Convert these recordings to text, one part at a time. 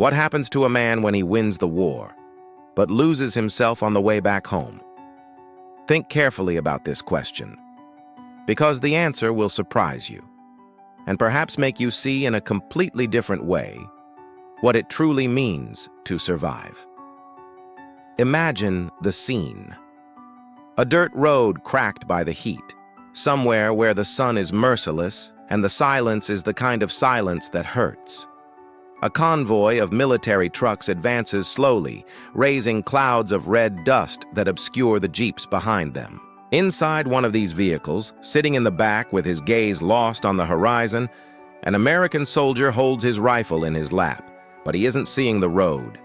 What happens to a man when he wins the war, but loses himself on the way back home? Think carefully about this question, because the answer will surprise you, and perhaps make you see in a completely different way what it truly means to survive. Imagine the scene. A dirt road cracked by the heat, somewhere where the sun is merciless and the silence is the kind of silence that hurts. A convoy of military trucks advances slowly, raising clouds of red dust that obscure the jeeps behind them. Inside one of these vehicles, sitting in the back with his gaze lost on the horizon, an American soldier holds his rifle in his lap, but he isn't seeing the road.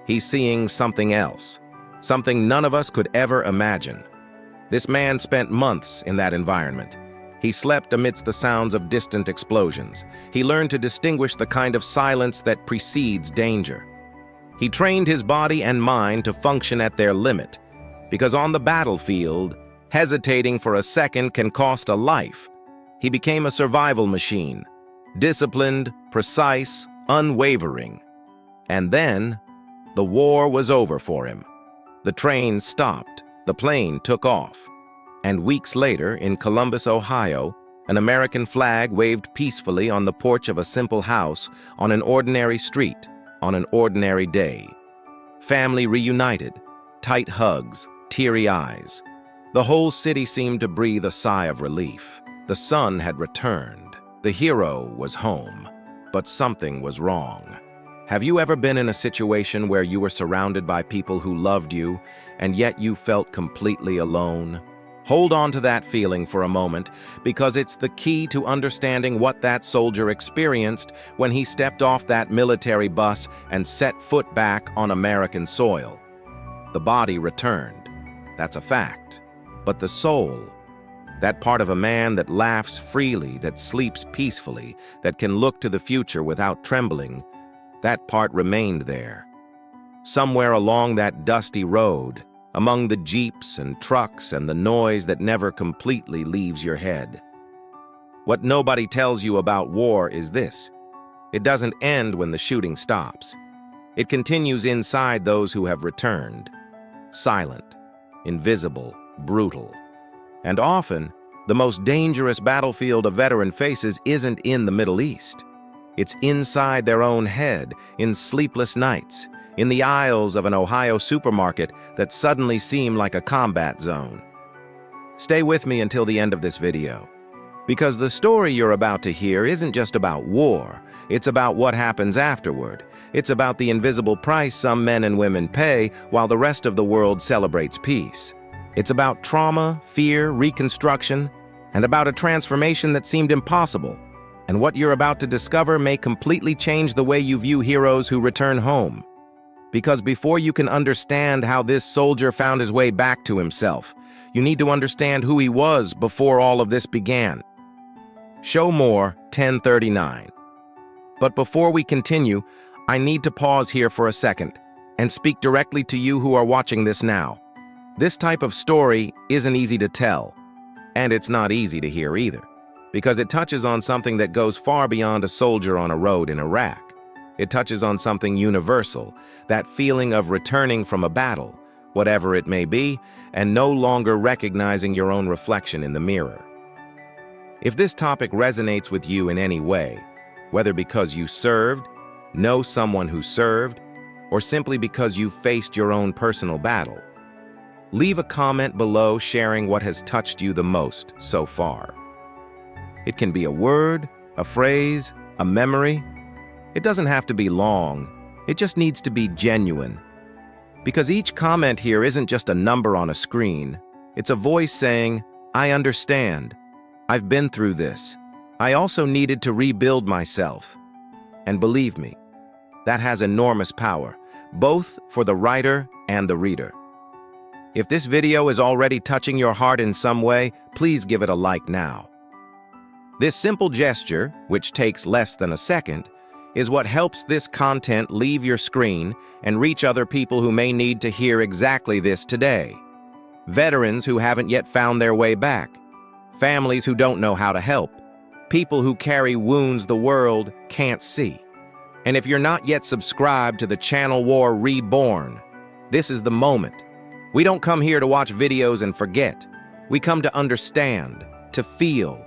He's seeing something else, something none of us could ever imagine. This man spent months in that environment. He slept amidst the sounds of distant explosions. He learned to distinguish the kind of silence that precedes danger. He trained his body and mind to function at their limit, because on the battlefield, hesitating for a second can cost a life. He became a survival machine, disciplined, precise, unwavering. And then, the war was over for him. The train stopped, the plane took off. And weeks later, in Columbus, Ohio, an American flag waved peacefully on the porch of a simple house on an ordinary street, on an ordinary day. Family reunited, tight hugs, teary eyes. The whole city seemed to breathe a sigh of relief. The sun had returned. The hero was home. But something was wrong. Have you ever been in a situation where you were surrounded by people who loved you, and yet you felt completely alone? Hold on to that feeling for a moment, because it's the key to understanding what that soldier experienced when he stepped off that military bus and set foot back on American soil. The body returned. That's a fact. But the soul, that part of a man that laughs freely, that sleeps peacefully, that can look to the future without trembling, that part remained there. Somewhere along that dusty road, among the jeeps and trucks and the noise that never completely leaves your head. What nobody tells you about war is this: it doesn't end when the shooting stops. It continues inside those who have returned. Silent, invisible, brutal. And often, the most dangerous battlefield a veteran faces isn't in the Middle East. It's inside their own head, in sleepless nights, in the aisles of an Ohio supermarket that suddenly seem like a combat zone. Stay with me until the end of this video, because the story you're about to hear isn't just about war. It's about what happens afterward. It's about the invisible price some men and women pay while the rest of the world celebrates peace. It's about trauma, fear, reconstruction, and about a transformation that seemed impossible. And what you're about to discover may completely change the way you view heroes who return home. Because before you can understand how this soldier found his way back to himself, you need to understand who he was before all of this began. Show more, 1039. But before we continue, I need to pause here for a second and speak directly to you who are watching this now. This type of story isn't easy to tell, and it's not easy to hear either, because it touches on something that goes far beyond a soldier on a road in Iraq. It touches on something universal, that feeling of returning from a battle, whatever it may be, and no longer recognizing your own reflection in the mirror. If this topic resonates with you in any way, whether because you served, know someone who served, or simply because you faced your own personal battle, leave a comment below sharing what has touched you the most so far. It can be a word, a phrase, a memory. It doesn't have to be long. It just needs to be genuine. Because each comment here isn't just a number on a screen. It's a voice saying, "I understand. I've been through this. I also needed to rebuild myself." And believe me, that has enormous power, both for the writer and the reader. If this video is already touching your heart in some way, please give it a like now. This simple gesture, which takes less than a second, is what helps this content leave your screen and reach other people who may need to hear exactly this today. Veterans who haven't yet found their way back, families who don't know how to help, people who carry wounds the world can't see. And if you're not yet subscribed to the Channel War Reborn, this is the moment. We don't come here to watch videos and forget. We come to understand, to feel,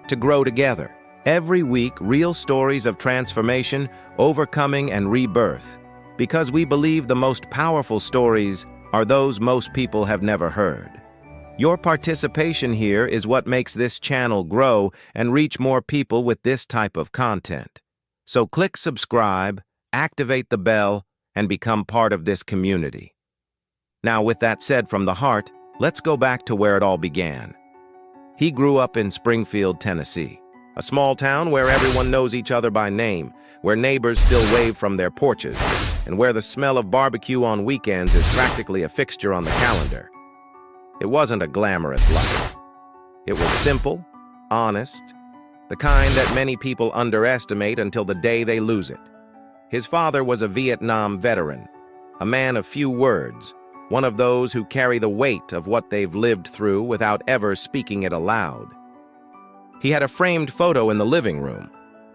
to grow together. Every week, real stories of transformation, overcoming, and rebirth. Because we believe the most powerful stories are those most people have never heard. Your participation here is what makes this channel grow and reach more people with this type of content. So click subscribe, activate the bell, and become part of this community. Now, with that said from the heart, let's go back to where it all began. He grew up in Springfield, Tennessee, a small town where everyone knows each other by name, where neighbors still wave from their porches, and where the smell of barbecue on weekends is practically a fixture on the calendar. It wasn't a glamorous life. It was simple, honest, the kind that many people underestimate until the day they lose it. His father was a Vietnam veteran, a man of few words, one of those who carry the weight of what they've lived through without ever speaking it aloud. He had a framed photo in the living room,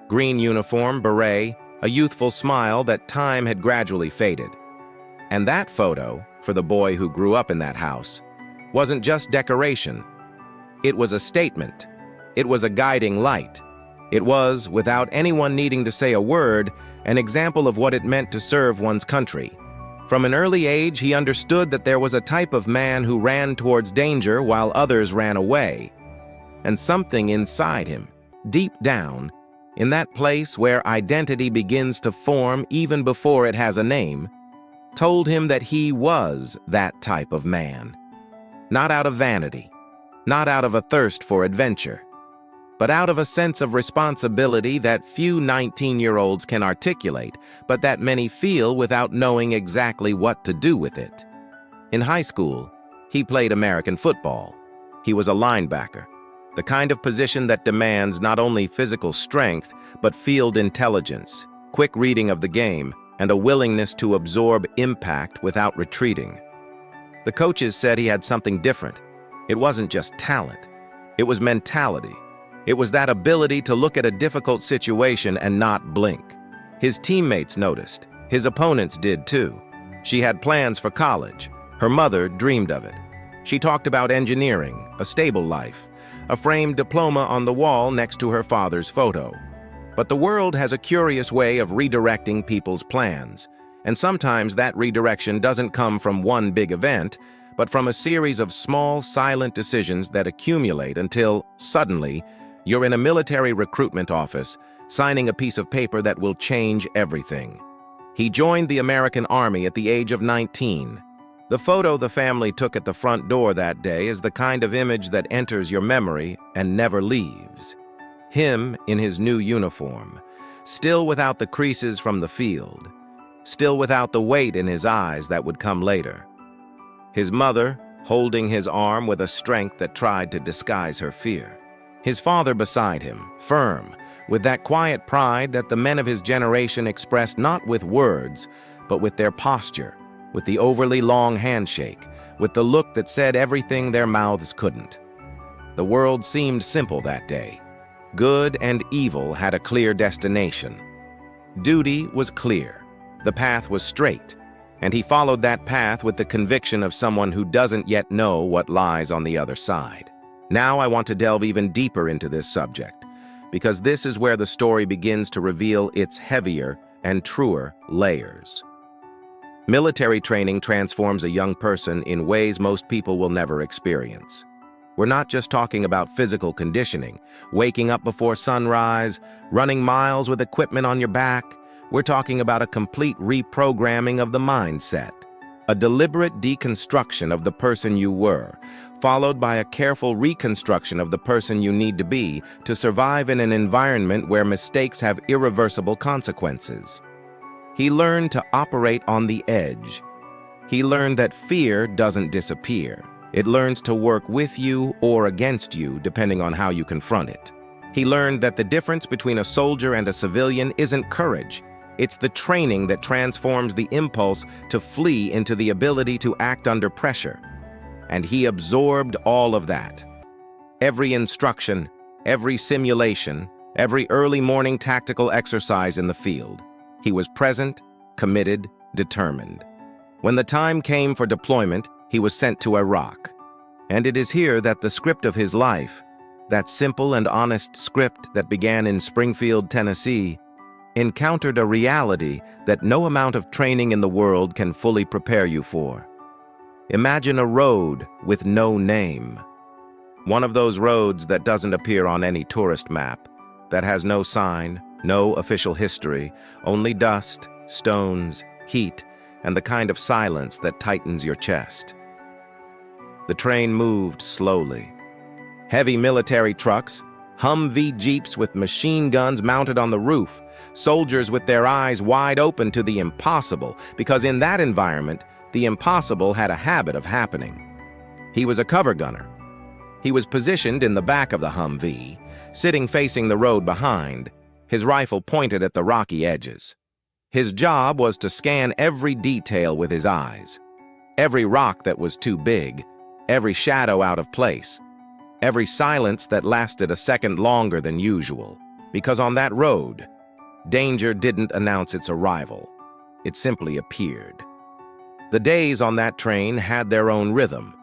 green uniform, beret, a youthful smile that time had gradually faded. And that photo, for the boy who grew up in that house, wasn't just decoration. It was a statement. It was a guiding light. It was, without anyone needing to say a word, an example of what it meant to serve one's country. From an early age, he understood that there was a type of man who ran towards danger while others ran away. And something inside him, deep down, in that place where identity begins to form even before it has a name, told him that he was that type of man. Not out of vanity, not out of a thirst for adventure, but out of a sense of responsibility that few 19-year-olds can articulate, but that many feel without knowing exactly what to do with it. In high school, he played American football. He was a linebacker, the kind of position that demands not only physical strength, but field intelligence, quick reading of the game, and a willingness to absorb impact without retreating. The coaches said he had something different. It wasn't just talent. It was mentality. It was that ability to look at a difficult situation and not blink. His teammates noticed. His opponents did too. She had plans for college. Her mother dreamed of it. She talked about engineering, a stable life, a framed diploma on the wall next to her father's photo. But the world has a curious way of redirecting people's plans, and sometimes that redirection doesn't come from one big event, but from a series of small, silent decisions that accumulate until, suddenly, you're in a military recruitment office, signing a piece of paper that will change everything. He joined the American Army at the age of 19. The photo the family took at the front door that day is the kind of image that enters your memory and never leaves. Him in his new uniform, still without the creases from the field, still without the weight in his eyes that would come later. His mother holding his arm with a strength that tried to disguise her fear. His father beside him, firm, with that quiet pride that the men of his generation expressed not with words, but with their posture, with the overly long handshake, with the look that said everything their mouths couldn't. The world seemed simple that day. Good and evil had a clear destination. Duty was clear. The path was straight, and he followed that path with the conviction of someone who doesn't yet know what lies on the other side. Now I want to delve even deeper into this subject, because this is where the story begins to reveal its heavier and truer layers. Military training transforms a young person in ways most people will never experience. We're not just talking about physical conditioning, waking up before sunrise, running miles with equipment on your back. We're talking about a complete reprogramming of the mindset, a deliberate deconstruction of the person you were, followed by a careful reconstruction of the person you need to be to survive in an environment where mistakes have irreversible consequences. He learned to operate on the edge. He learned that fear doesn't disappear. It learns to work with you or against you, depending on how you confront it. He learned that the difference between a soldier and a civilian isn't courage. It's the training that transforms the impulse to flee into the ability to act under pressure. And he absorbed all of that. Every instruction, every simulation, every early morning tactical exercise in the field. He was present, committed, determined. When the time came for deployment, he was sent to Iraq. And it is here that the script of his life, that simple and honest script that began in Springfield, Tennessee, encountered a reality that no amount of training in the world can fully prepare you for. Imagine a road with no name. One of those roads that doesn't appear on any tourist map, that has no sign, no official history, only dust, stones, heat, and the kind of silence that tightens your chest. The train moved slowly. Heavy military trucks, Humvee jeeps with machine guns mounted on the roof, soldiers with their eyes wide open to the impossible, because in that environment, the impossible had a habit of happening. He was a cover gunner. He was positioned in the back of the Humvee, sitting facing the road behind, his rifle pointed at the rocky edges. His job was to scan every detail with his eyes, every rock that was too big, every shadow out of place, every silence that lasted a second longer than usual, because on that road, danger didn't announce its arrival. It simply appeared. The days on that train had their own rhythm.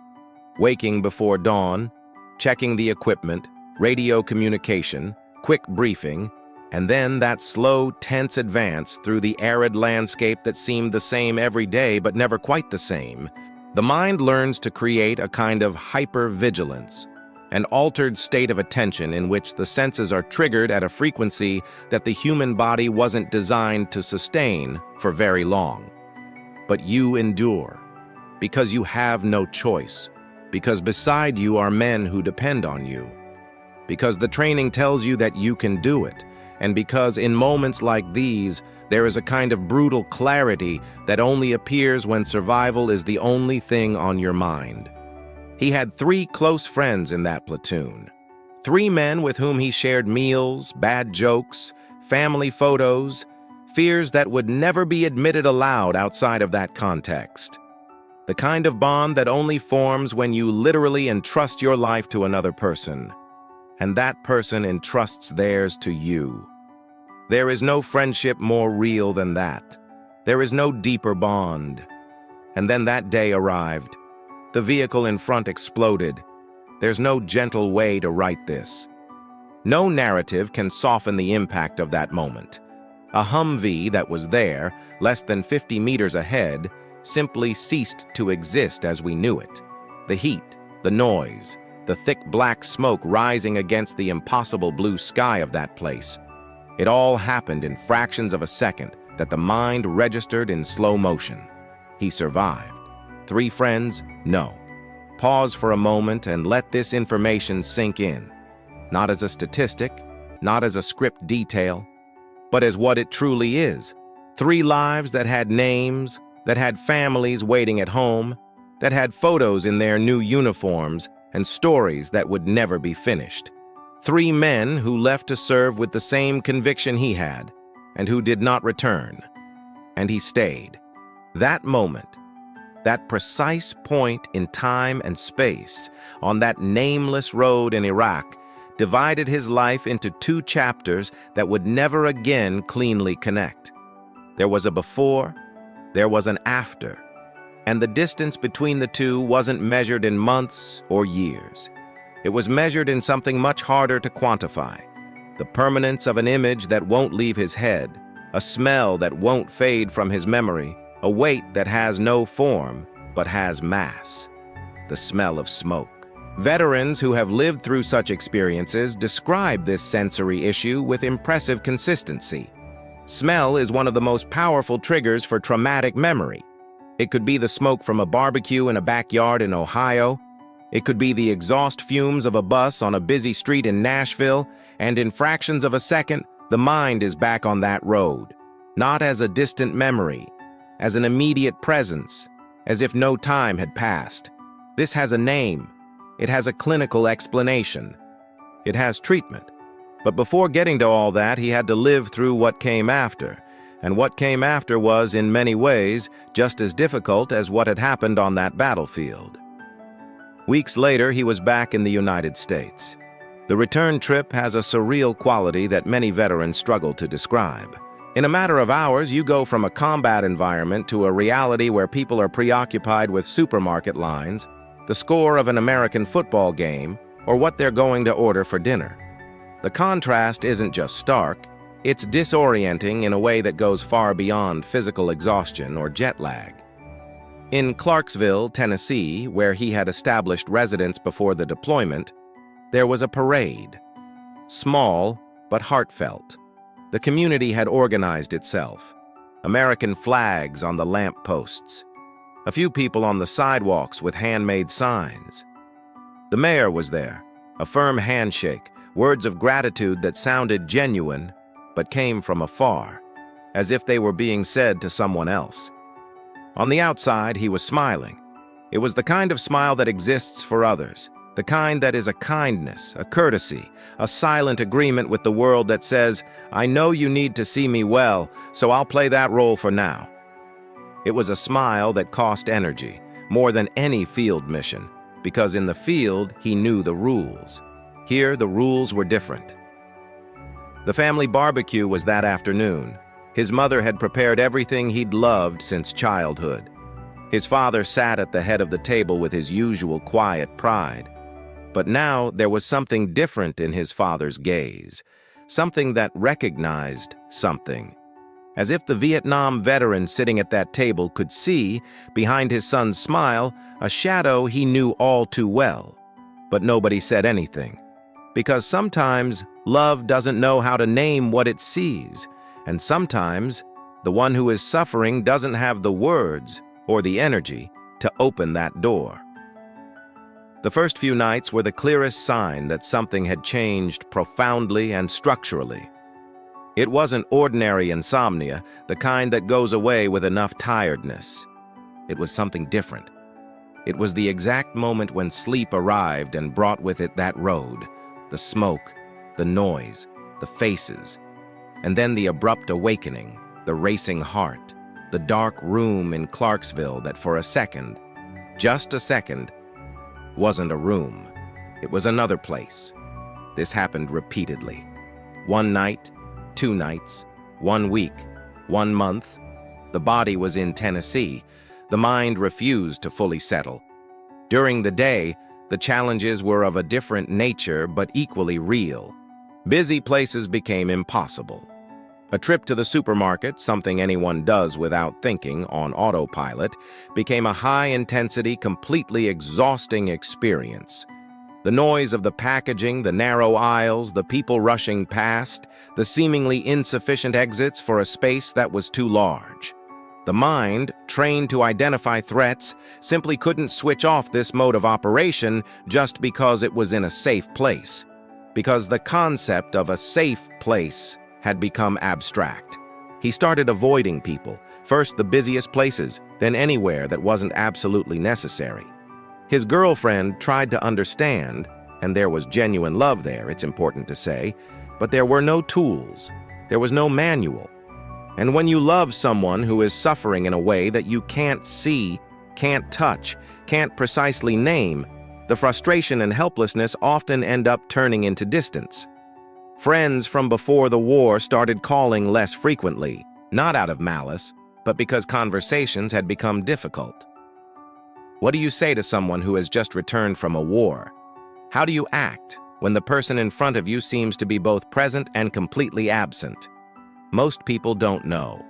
Waking before dawn, checking the equipment, radio communication, quick briefing, and then that slow, tense advance through the arid landscape that seemed the same every day but never quite the same. The mind learns to create a kind of hyper-vigilance, an altered state of attention in which the senses are triggered at a frequency that the human body wasn't designed to sustain for very long. But you endure, because you have no choice, because beside you are men who depend on you, because the training tells you that you can do it, and because in moments like these, there is a kind of brutal clarity that only appears when survival is the only thing on your mind. He had 3 close friends in that platoon, 3 men with whom he shared meals, bad jokes, family photos, fears that would never be admitted aloud outside of that context. The kind of bond that only forms when you literally entrust your life to another person, and that person entrusts theirs to you. There is no friendship more real than that. There is no deeper bond. And then that day arrived. The vehicle in front exploded. There's no gentle way to write this. No narrative can soften the impact of that moment. A Humvee that was there, less than 50 meters ahead, simply ceased to exist as we knew it. The heat, the noise, the thick black smoke rising against the impossible blue sky of that place. It all happened in fractions of a second that the mind registered in slow motion. He survived. 3 friends? No. Pause for a moment and let this information sink in. Not as a statistic, not as a script detail, but as what it truly is. 3 lives that had names, that had families waiting at home, that had photos in their new uniforms and stories that would never be finished. 3 men who left to serve with the same conviction he had, and who did not return. And he stayed. That moment, that precise point in time and space, on that nameless road in Iraq, divided his life into 2 chapters that would never again cleanly connect. There was a before, there was an after, and the distance between the 2 wasn't measured in months or years. It was measured in something much harder to quantify. The permanence of an image that won't leave his head, a smell that won't fade from his memory, a weight that has no form but has mass. The smell of smoke. Veterans who have lived through such experiences describe this sensory issue with impressive consistency. Smell is one of the most powerful triggers for traumatic memory. It could be the smoke from a barbecue in a backyard in Ohio. It could be the exhaust fumes of a bus on a busy street in Nashville, and in fractions of a second, the mind is back on that road. Not as a distant memory, as an immediate presence, as if no time had passed. This has a name. It has a clinical explanation. It has treatment. But before getting to all that, he had to live through what came after. And what came after was, in many ways, just as difficult as what had happened on that battlefield. Weeks later, he was back in the United States. The return trip has a surreal quality that many veterans struggle to describe. In a matter of hours, you go from a combat environment to a reality where people are preoccupied with supermarket lines, the score of an American football game, or what they're going to order for dinner. The contrast isn't just stark, it's disorienting in a way that goes far beyond physical exhaustion or jet lag. In Clarksville, Tennessee, where he had established residence before the deployment, there was a parade. Small, but heartfelt. The community had organized itself. American flags on the lamp posts. A few people on the sidewalks with handmade signs. The mayor was there, a firm handshake, words of gratitude that sounded genuine, but came from afar, as if they were being said to someone else. On the outside, he was smiling. It was the kind of smile that exists for others, the kind that is a kindness, a courtesy, a silent agreement with the world that says, I know you need to see me well, so I'll play that role for now. It was a smile that cost energy, more than any field mission, because in the field, he knew the rules. Here, the rules were different. The family barbecue was that afternoon. His mother had prepared everything he'd loved since childhood. His father sat at the head of the table with his usual quiet pride. But now there was something different in his father's gaze, something that recognized something. As if the Vietnam veteran sitting at that table could see, behind his son's smile, a shadow he knew all too well. But nobody said anything. Because sometimes love doesn't know how to name what it sees, and sometimes the one who is suffering doesn't have the words or the energy to open that door. The first few nights were the clearest sign that something had changed profoundly and structurally. It wasn't ordinary insomnia, the kind that goes away with enough tiredness. It was something different. It was the exact moment when sleep arrived and brought with it that road, the smoke, the noise, the faces, and then the abrupt awakening, the racing heart, the dark room in Clarksville that for a second, just a second, wasn't a room. It was another place. This happened repeatedly. One night, 2 nights, 1 week, 1 month. The body was in Tennessee. The mind refused to fully settle. During the day, the challenges were of a different nature but equally real. Busy places became impossible. A trip to the supermarket, something anyone does without thinking, on autopilot, became a high-intensity, completely exhausting experience. The noise of the packaging, the narrow aisles, the people rushing past, the seemingly insufficient exits for a space that was too large. The mind, trained to identify threats, simply couldn't switch off this mode of operation just because it was in a safe place. Because the concept of a safe place had become abstract. He started avoiding people, first the busiest places, then anywhere that wasn't absolutely necessary. His girlfriend tried to understand, and there was genuine love there, it's important to say, but there were no tools. There was no manual. And when you love someone who is suffering in a way that you can't see, can't touch, can't precisely name, the frustration and helplessness often end up turning into distance. Friends from before the war started calling less frequently, not out of malice, but because conversations had become difficult. What do you say to someone who has just returned from a war? How do you act when the person in front of you seems to be both present and completely absent? Most people don't know.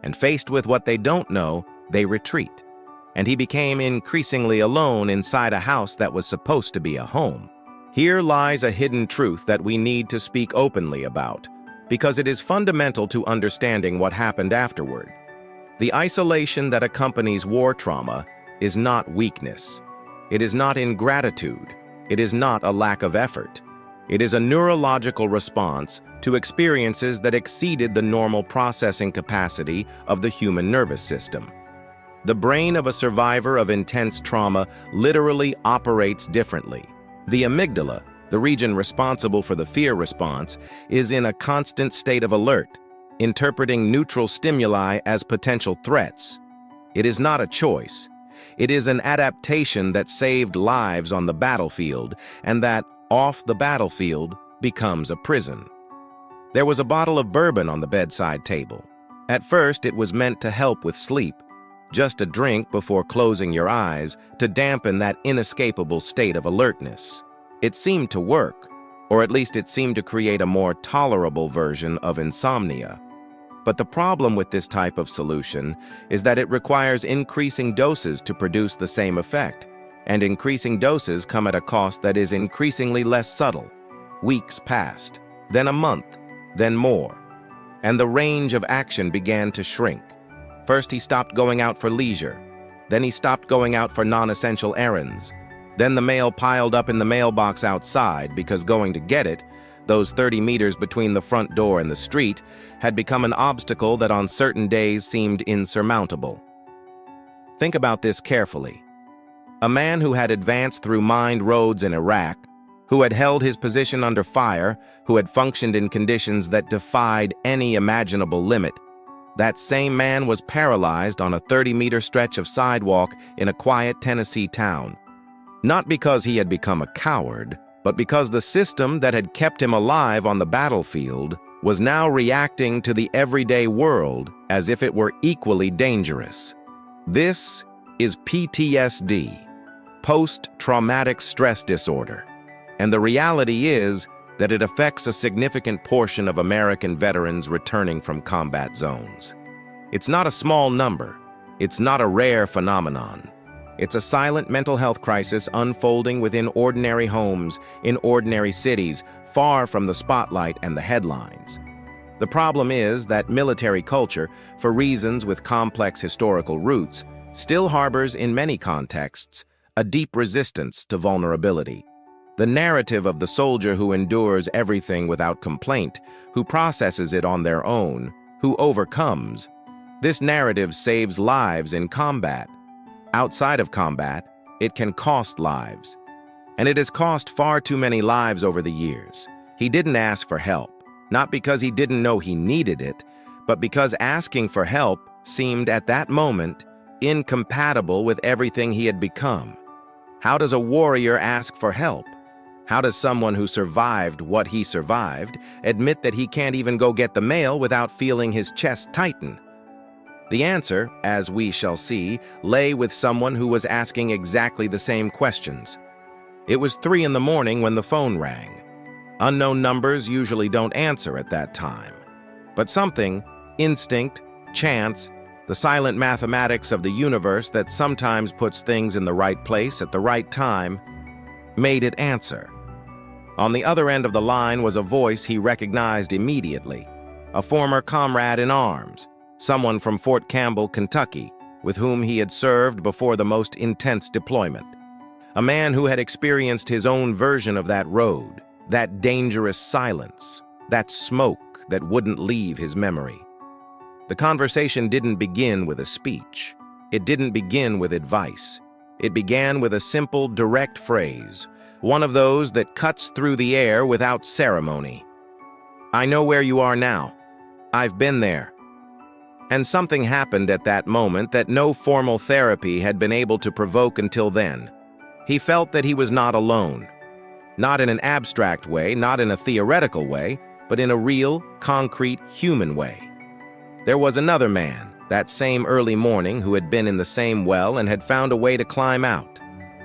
And faced with what they don't know, they retreat. And he became increasingly alone inside a house that was supposed to be a home. Here lies a hidden truth that we need to speak openly about, because it is fundamental to understanding what happened afterward. The isolation that accompanies war trauma is not weakness. It is not ingratitude. It is not a lack of effort. It is a neurological response to experiences that exceeded the normal processing capacity of the human nervous system. The brain of a survivor of intense trauma literally operates differently. The amygdala, the region responsible for the fear response, is in a constant state of alert, interpreting neutral stimuli as potential threats. It is not a choice. It is an adaptation that saved lives on the battlefield, and that, off the battlefield, becomes a prison. There was a bottle of bourbon on the bedside table. At first, it was meant to help with sleep, just a drink before closing your eyes to dampen that inescapable state of alertness. It seemed to work, or at least it seemed to create a more tolerable version of insomnia. But the problem with this type of solution is that it requires increasing doses to produce the same effect, and increasing doses come at a cost that is increasingly less subtle. Weeks passed, then a month, then more, and the range of action began to shrink. First, he stopped going out for leisure. Then he stopped going out for non-essential errands. Then the mail piled up in the mailbox outside because going to get it, those 30 meters between the front door and the street, had become an obstacle that on certain days seemed insurmountable. Think about this carefully. A man who had advanced through mined roads in Iraq, who had held his position under fire, who had functioned in conditions that defied any imaginable limit, that same man was paralyzed on a 30-meter stretch of sidewalk in a quiet Tennessee town. Not because he had become a coward, but because the system that had kept him alive on the battlefield was now reacting to the everyday world as if it were equally dangerous. This is PTSD, post-traumatic stress disorder, and the reality is that it affects a significant portion of American veterans returning from combat zones. It's not a small number. It's not a rare phenomenon. It's a silent mental health crisis unfolding within ordinary homes, in ordinary cities, far from the spotlight and the headlines. The problem is that military culture, for reasons with complex historical roots, still harbors in many contexts a deep resistance to vulnerability. The narrative of the soldier who endures everything without complaint, who processes it on their own, who overcomes. This narrative saves lives in combat. Outside of combat, it can cost lives. And it has cost far too many lives over the years. He didn't ask for help, not because he didn't know he needed it, but because asking for help seemed at that moment incompatible with everything he had become. How does a warrior ask for help? How does someone who survived what he survived admit that he can't even go get the mail without feeling his chest tighten? The answer, as we shall see, lay with someone who was asking exactly the same questions. It was 3 in the morning when the phone rang. Unknown numbers usually don't answer at that time. But something, instinct, chance, the silent mathematics of the universe that sometimes puts things in the right place at the right time, made it answer. On the other end of the line was a voice he recognized immediately, a former comrade in arms, someone from Fort Campbell, Kentucky, with whom he had served before the most intense deployment. A man who had experienced his own version of that road, that dangerous silence, that smoke that wouldn't leave his memory. The conversation didn't begin with a speech. It didn't begin with advice. It began with a simple, direct phrase, one of those that cuts through the air without ceremony. "I know where you are now. I've been there." And something happened at that moment that no formal therapy had been able to provoke until then. He felt that he was not alone. Not in an abstract way, not in a theoretical way, but in a real, concrete, human way. There was another man, that same early morning, who had been in the same well and had found a way to climb out.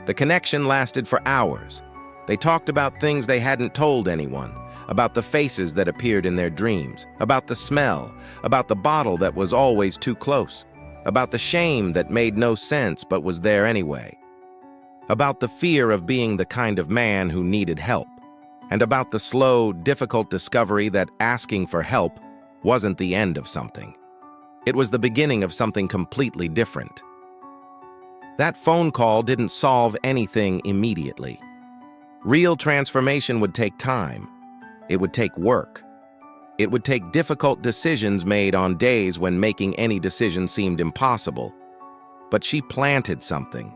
The connection lasted for hours. They talked about things they hadn't told anyone, about the faces that appeared in their dreams, about the smell, about the bottle that was always too close, about the shame that made no sense but was there anyway, about the fear of being the kind of man who needed help, and about the slow, difficult discovery that asking for help wasn't the end of something. It was the beginning of something completely different. That phone call didn't solve anything immediately. Real transformation would take time. It would take work. It would take difficult decisions made on days when making any decision seemed impossible. But she planted something.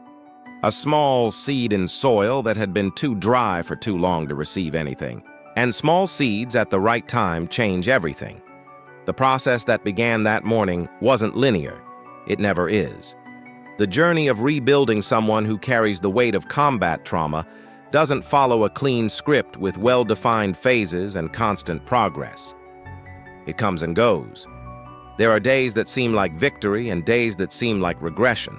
A small seed in soil that had been too dry for too long to receive anything. And small seeds at the right time change everything. The process that began that morning wasn't linear. It never is. The journey of rebuilding someone who carries the weight of combat trauma doesn't follow a clean script with well-defined phases and constant progress. It comes and goes. There are days that seem like victory and days that seem like regression.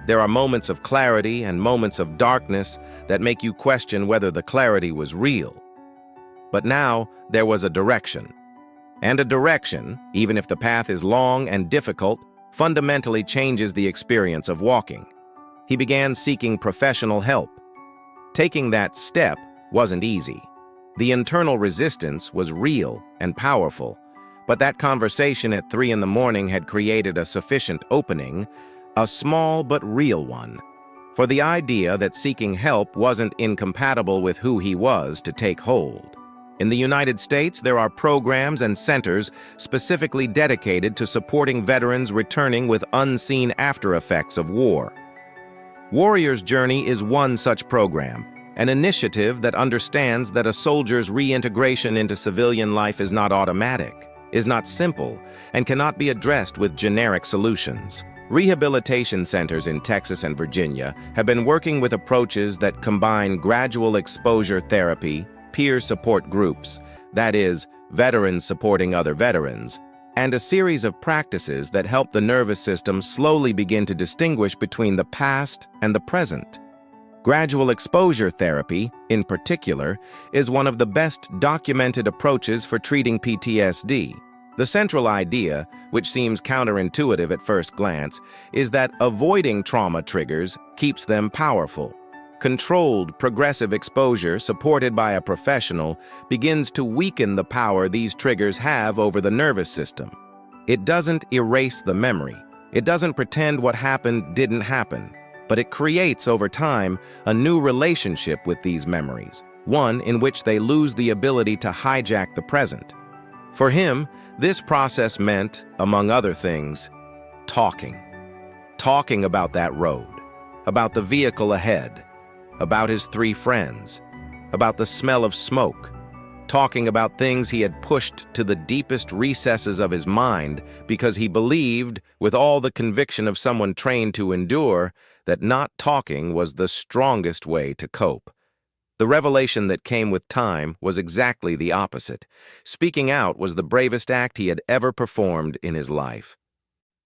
There are moments of clarity and moments of darkness that make you question whether the clarity was real. But now there was a direction. And a direction, even if the path is long and difficult, fundamentally changes the experience of walking. He began seeking professional help. Taking that step wasn't easy. The internal resistance was real and powerful, but that conversation at 3 in the morning had created a sufficient opening, a small but real one, for the idea that seeking help wasn't incompatible with who he was to take hold. In the United States, there are programs and centers specifically dedicated to supporting veterans returning with unseen after-effects of war. Warrior's Journey is one such program, an initiative that understands that a soldier's reintegration into civilian life is not automatic, is not simple, and cannot be addressed with generic solutions. Rehabilitation centers in Texas and Virginia have been working with approaches that combine gradual exposure therapy, peer support groups, that is, veterans supporting other veterans, and a series of practices that help the nervous system slowly begin to distinguish between the past and the present. Gradual exposure therapy, in particular, is one of the best documented approaches for treating PTSD. The central idea, which seems counterintuitive at first glance, is that avoiding trauma triggers keeps them powerful. Controlled, progressive exposure supported by a professional begins to weaken the power these triggers have over the nervous system. It doesn't erase the memory. It doesn't pretend what happened didn't happen, but it creates over time a new relationship with these memories, one in which they lose the ability to hijack the present. For him, this process meant, among other things, talking. Talking about that road, about the vehicle ahead, about his 3 friends, about the smell of smoke, talking about things he had pushed to the deepest recesses of his mind because he believed, with all the conviction of someone trained to endure, that not talking was the strongest way to cope. The revelation that came with time was exactly the opposite. Speaking out was the bravest act he had ever performed in his life.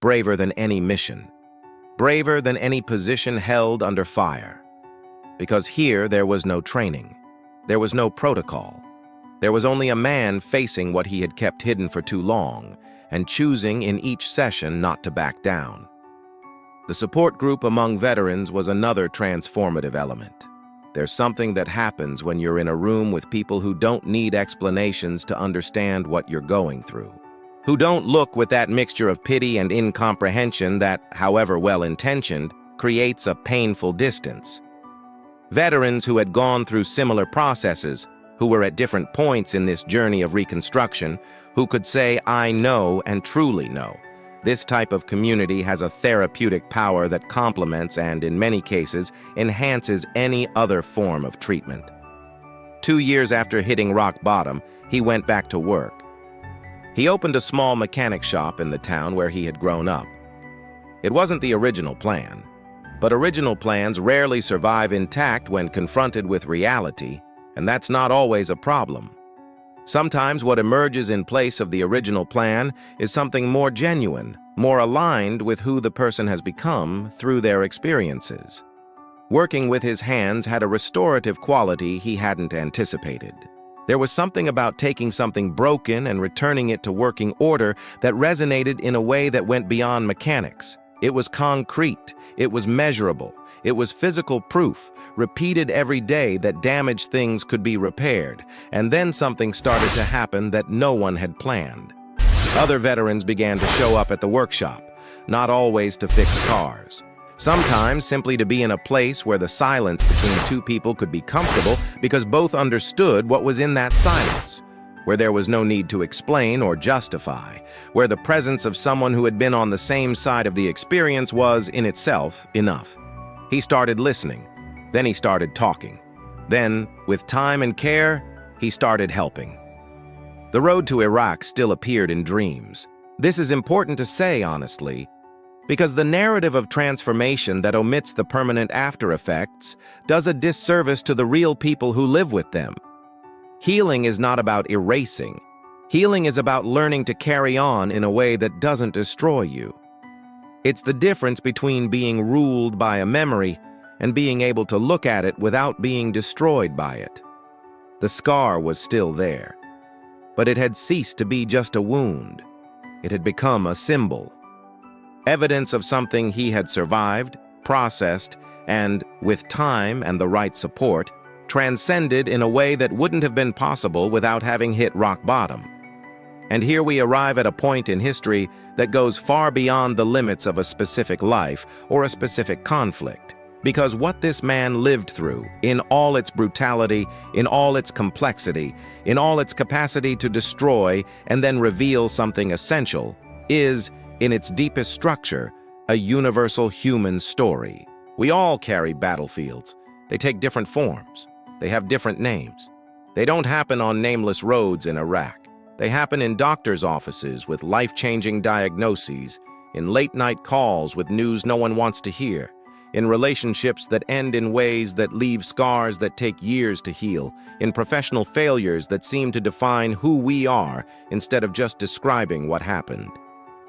Braver than any mission. Braver than any position held under fire. Because here there was no training. There was no protocol. There was only a man facing what he had kept hidden for too long and choosing in each session not to back down. The support group among veterans was another transformative element. There's something that happens when you're in a room with people who don't need explanations to understand what you're going through, who don't look with that mixture of pity and incomprehension that, however well-intentioned, creates a painful distance. Veterans who had gone through similar processes, who were at different points in this journey of reconstruction, who could say, "I know," and truly know. This type of community has a therapeutic power that complements and, in many cases, enhances any other form of treatment. 2 years after hitting rock bottom, he went back to work. He opened a small mechanic shop in the town where he had grown up. It wasn't the original plan, but original plans rarely survive intact when confronted with reality, and that's not always a problem. Sometimes what emerges in place of the original plan is something more genuine, more aligned with who the person has become through their experiences. Working with his hands had a restorative quality he hadn't anticipated. There was something about taking something broken and returning it to working order that resonated in a way that went beyond mechanics. It was concrete, it was measurable, it was physical proof, repeated every day that damaged things could be repaired, and then something started to happen that no one had planned. Other veterans began to show up at the workshop, not always to fix cars. Sometimes simply to be in a place where the silence between 2 people could be comfortable because both understood what was in that silence, where there was no need to explain or justify, where the presence of someone who had been on the same side of the experience was, in itself, enough. He started listening. Then he started talking. Then, with time and care, he started helping. The road to Iraq still appeared in dreams. This is important to say, honestly, because the narrative of transformation that omits the permanent after effects does a disservice to the real people who live with them. Healing is not about erasing. Healing is about learning to carry on in a way that doesn't destroy you. It's the difference between being ruled by a memory and being able to look at it without being destroyed by it. The scar was still there, but it had ceased to be just a wound. It had become a symbol, evidence of something he had survived, processed, and, with time and the right support, transcended in a way that wouldn't have been possible without having hit rock bottom. And here we arrive at a point in history that goes far beyond the limits of a specific life or a specific conflict. Because what this man lived through, in all its brutality, in all its complexity, in all its capacity to destroy and then reveal something essential, is, in its deepest structure, a universal human story. We all carry battlefields. They take different forms. They have different names. They don't happen on nameless roads in Iraq. They happen in doctors' offices with life-changing diagnoses, in late-night calls with news no one wants to hear, in relationships that end in ways that leave scars that take years to heal, in professional failures that seem to define who we are instead of just describing what happened.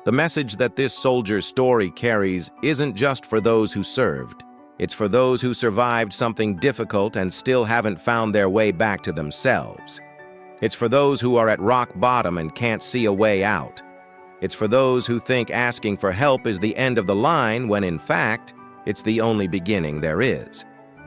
The message that this soldier's story carries isn't just for those who served. It's for those who survived something difficult and still haven't found their way back to themselves. It's for those who are at rock bottom and can't see a way out. It's for those who think asking for help is the end of the line when, in fact, it's the only beginning there is.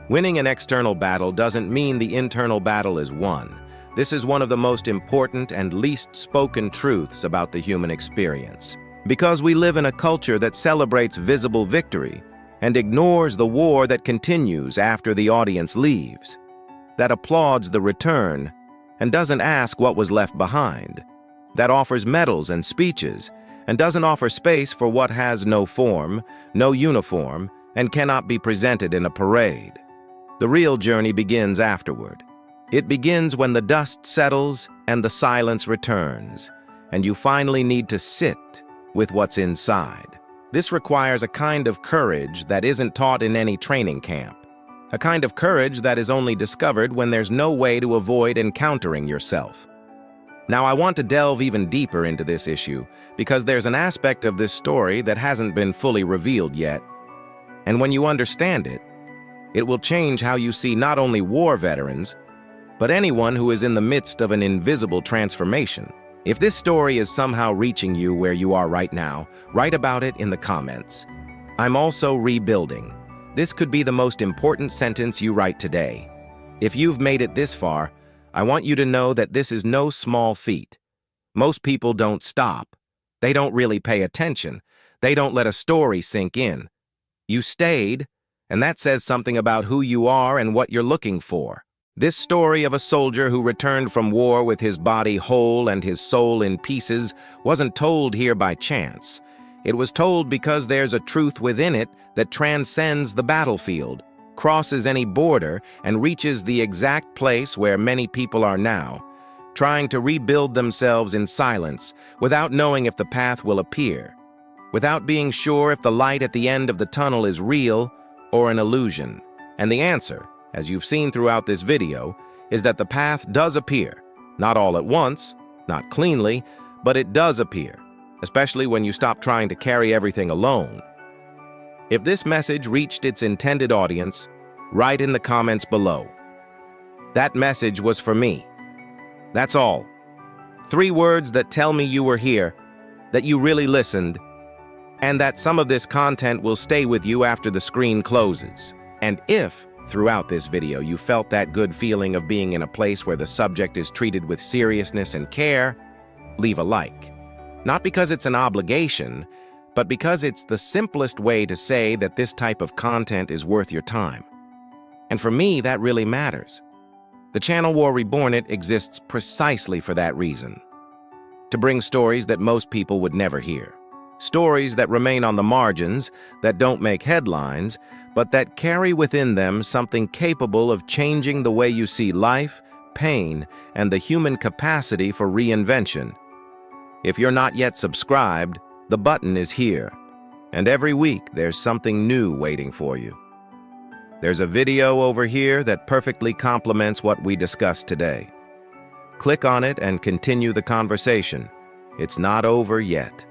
Winning an external battle doesn't mean the internal battle is won. This is one of the most important and least spoken truths about the human experience. Because we live in a culture that celebrates visible victory and ignores the war that continues after the audience leaves, that applauds the return and doesn't ask what was left behind, that offers medals and speeches and doesn't offer space for what has no form, no uniform, and cannot be presented in a parade. The real journey begins afterward. It begins when the dust settles and the silence returns, and you finally need to sit with what's inside. This requires a kind of courage that isn't taught in any training camp, a kind of courage that is only discovered when there's no way to avoid encountering yourself. Now, I want to delve even deeper into this issue because there's an aspect of this story that hasn't been fully revealed yet. And when you understand it, it will change how you see not only war veterans, but anyone who is in the midst of an invisible transformation. If this story is somehow reaching you where you are right now, write about it in the comments. I'm also rebuilding. This could be the most important sentence you write today. If you've made it this far, I want you to know that this is no small feat. Most people don't stop. They don't really pay attention. They don't let a story sink in. You stayed, and that says something about who you are and what you're looking for. This story of a soldier who returned from war with his body whole and his soul in pieces wasn't told here by chance. It was told because there's a truth within it that transcends the battlefield, crosses any border, and reaches the exact place where many people are now, trying to rebuild themselves in silence, without knowing if the path will appear, without being sure if the light at the end of the tunnel is real or an illusion. And the answer, as you've seen throughout this video, is that the path does appear. Not all at once, not cleanly, but it does appear, especially when you stop trying to carry everything alone. If this message reached its intended audience, write in the comments below. That message was for me. That's all. 3 words that tell me you were here, that you really listened, and that some of this content will stay with you after the screen closes. And if, throughout this video, you felt that good feeling of being in a place where the subject is treated with seriousness and care, leave a like. Not because it's an obligation, but because it's the simplest way to say that this type of content is worth your time. And for me, that really matters. The channel War Reborn It exists precisely for that reason. To bring stories that most people would never hear. Stories that remain on the margins, that don't make headlines, but that carry within them something capable of changing the way you see life, pain, and the human capacity for reinvention. If you're not yet subscribed, the button is here, and every week there's something new waiting for you. There's a video over here that perfectly complements what we discussed today. Click on it and continue the conversation. It's not over yet.